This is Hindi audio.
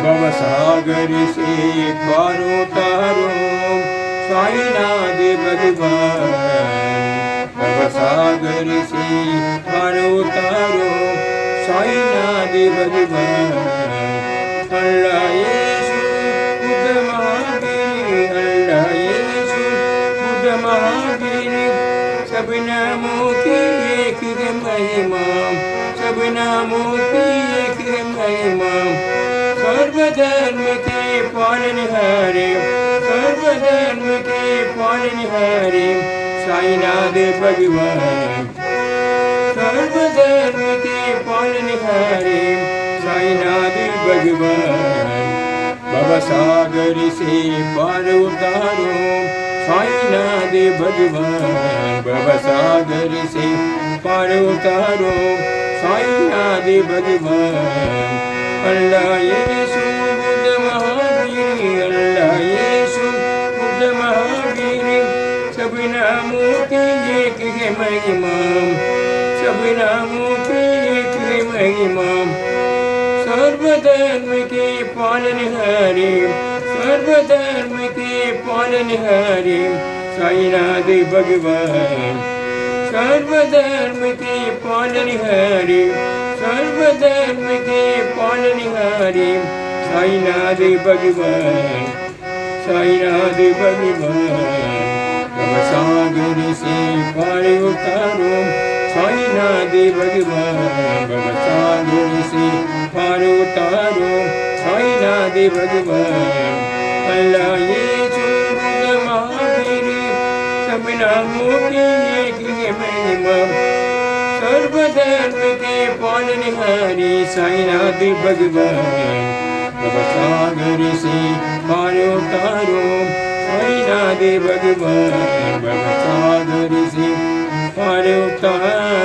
भवसागर से पार उतारो साईनाथ भगवान। भवसागर से पार उतारो साईनाथ भगवान। अल्लाह यीशु बुद्ध महावीर, अल्लाह यीशु बुद्ध महावीर। सब नामों की एक है महिमा, सब नामों की एक है महिमा। सर्वधर्म के पालनहारे, सर्वधर्म के पालनहारे साईनाथ भगवान। सर्वधर्म के पालनहारे साईनाथ भगवान। भवसागर से पार उतारो साईनाथ भगवान। भवसागर से पार उतारो साईनाथ भगवान। अल्लाह यीशु बुद्ध महावीर, अल्लाह यीशु बुद्ध महावीर। सब नामों की एक है महिमा, सब नामों की एक है महिमा। सर्वधर्म के पालनहारे, सर्वधर्म के पालनहारे साईनाथ भगवान। सर्वधर्म के पालनहारे, सर्वधर्म के पालनहारे साईनाथ भगवान। साईनाथ भगवान। भवसागर से पार उतारो साईनाथ भगवान। भवसागर से पार उतारो साईनाथ भगवान। अल्लाह यीशु बुद्ध महावीर। सब नामों की एक है महिमा। सर्वधर्म के पालनहारी साईनाथ भगवान। भवसागर से पार उतारो साईनाथ भगवान। भवसागर से पार उतारो